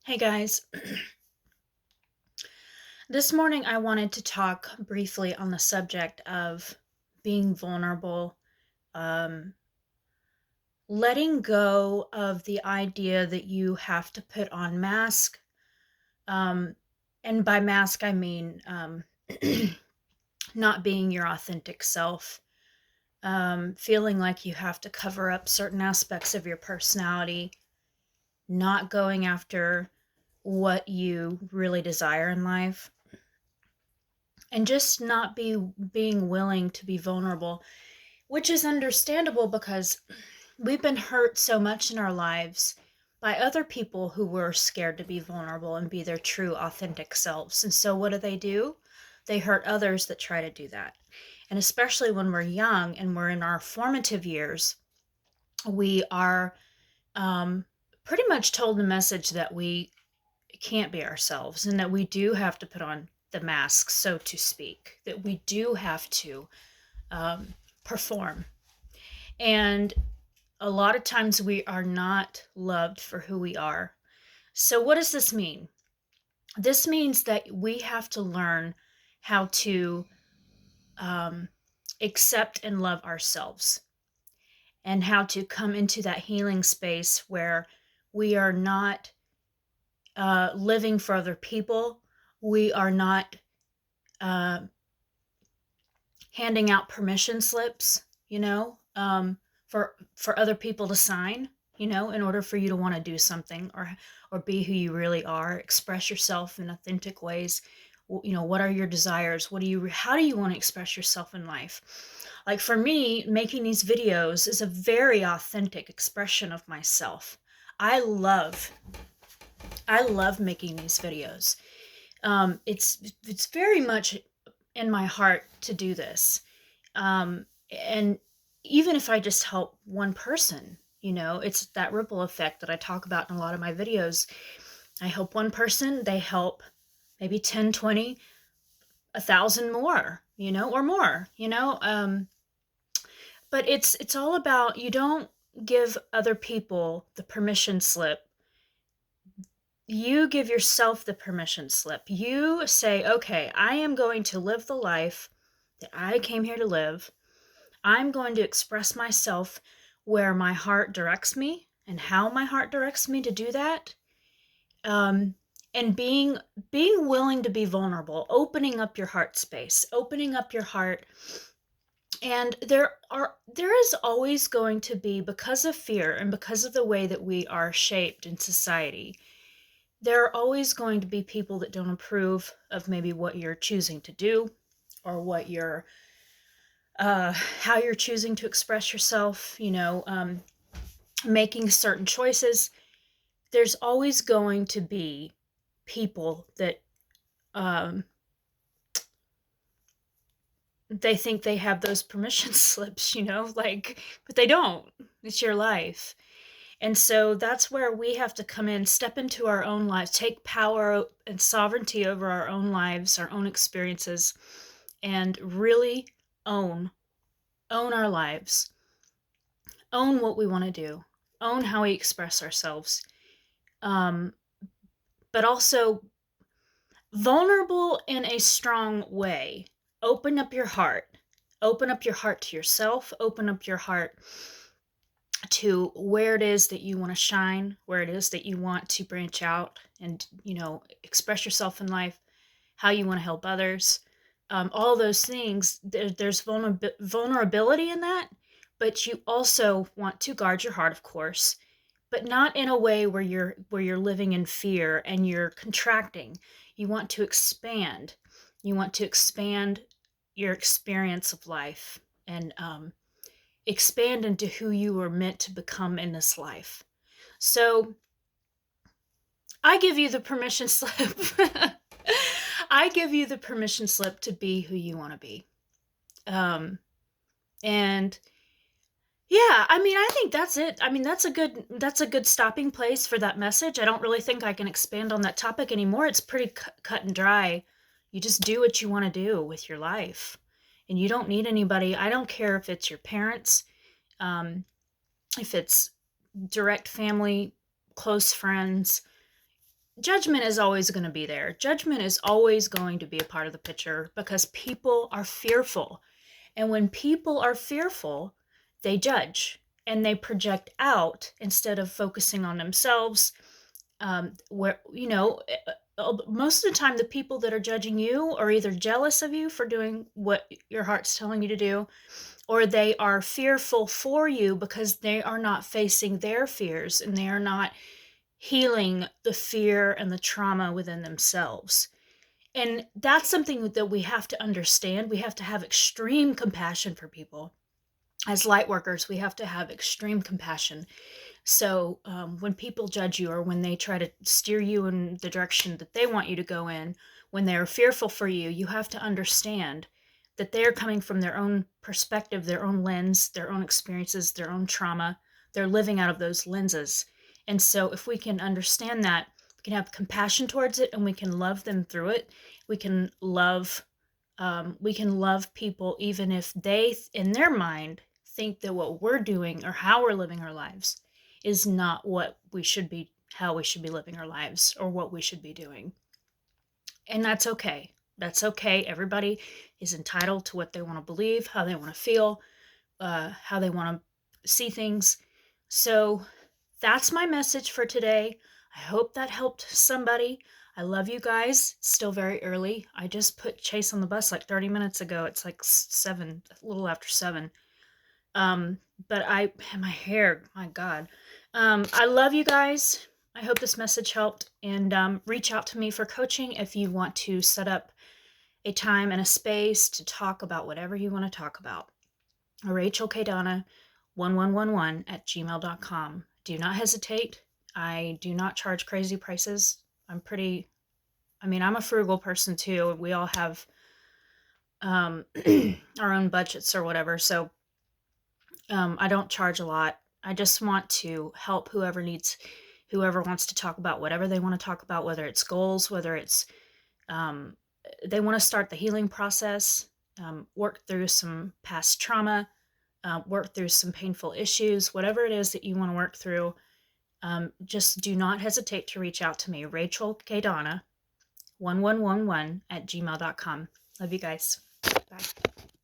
Hey guys, this morning I wanted to talk briefly on the subject of being vulnerable, um, letting go of the idea that you have to put on mask. Um, and by mask, I mean not being your authentic self, feeling like you have to cover up certain aspects of your personality, not going after what you really desire in life and just not being willing to be vulnerable, which is understandable because we've been hurt so much in our lives by other people who were scared to be vulnerable and be their true authentic selves. And so what do? They hurt others that try to do that. And especially when we're young and we're in our formative years, we are um, pretty much told the message that we can't be ourselves and that we do have to put on the mask, so to speak, that we do have to perform. And a lot of times we are not loved for who we are. So, what does this mean? This means that we have to learn how to um, accept and love ourselves and how to come into that healing space where we are not living for other people. We are not uh, handing out permission slips, for other people to sign, in order for you to want to do something or be who you really are, express yourself in authentic ways. What are your desires? How do you want to express yourself in life? Like for me, making these videos is a very authentic expression of myself. I love I love making these videos. It's very much in my heart to do this. And even if I just help one person, it's that ripple effect that I talk about in a lot of my videos. I help one person, they help maybe 10, 20, 1,000 more, or more, but it's all about, you don't give other people the permission slip. You give yourself the permission slip. You say, okay, I am going to live the life that I came here to live. I'm going to express myself where my heart directs me and how my heart directs me to do that. And being willing to be vulnerable, opening up your heart space, opening up your heart. And there is always going to be, because of fear and because of the way that we are shaped in society, there are always going to be people that don't approve of maybe what you're choosing to do or how you're choosing to express yourself, making certain choices. There's always going to be people that um, they think they have those permission slips, but they don't. It's your life. And so that's where we have to come in, step into our own lives, take power and sovereignty over our own lives, our own experiences, and really own own our lives, own what we want to do, own how we express ourselves, um, but also vulnerable in a strong way. Open up your heart to yourself, open up your heart to where it is that you want to shine, where it is that you want to branch out and, express yourself in life, how you want to help others. All those things, there's vulnerability in that, but you also want to guard your heart, of course, but not in a way where you're living in fear and you're contracting. You want to expand. You want to expand your experience of life and expand into who you were meant to become in this life. So I give you the permission slip. I give you the permission slip to be who you want to be. And yeah, I mean, I think that's it. I mean, that's a good stopping place for that message. I don't really think I can expand on that topic anymore. It's pretty cut and dry. You just do what you want to do with your life. And you don't need anybody. I don't care if it's your parents, um, if it's direct family, close friends. judgment is always going to be there. Judgment is always going to be a part of the picture because people are fearful. And when people are fearful, they judge and they project out instead of focusing on themselves. Where, most of the time, the people that are judging you are either jealous of you for doing what your heart's telling you to do, or they are fearful for you because they are not facing their fears and they are not healing the fear and the trauma within themselves. And that's something that we have to understand. We have to have extreme compassion for people. As light workers, we have to have extreme compassion. So when people judge you or when they try to steer you in the direction that they want you to go in, when they're fearful for you, you have to understand that they're coming from their own perspective, their own lens, their own experiences, their own trauma. They're living out of those lenses. And so if we can understand that, we can have compassion towards it and we can love them through it. We can love people even if they, in their mind, think that what we're doing or how we're living our lives is not what we should be, how we should be living our lives or what we should be doing. And that's okay. That's okay. Everybody is entitled to what they want to believe, how they want to feel, how they want to see things. So that's my message for today. I hope that helped somebody. I love you guys. It's still very early. I just put Chase on the bus like 30 minutes ago. It's like 7, a little after 7. Um, but my hair, my God. I love you guys. I hope this message helped. And reach out to me for coaching if you want to set up a time and a space to talk about whatever you want to talk about. Rachel K. Donna 1111 at gmail.com. Do not hesitate. I do not charge crazy prices. I'm a frugal person too. We all have our own budgets or whatever. So I don't charge a lot. I just want to help whoever wants to talk about whatever they want to talk about, whether it's goals, whether it's um, they want to start the healing process, work through some past trauma, work through some painful issues, whatever it is that you want to work through. Just do not hesitate to reach out to me, Rachel K. Donna 1111 at gmail.com. Love you guys. Bye.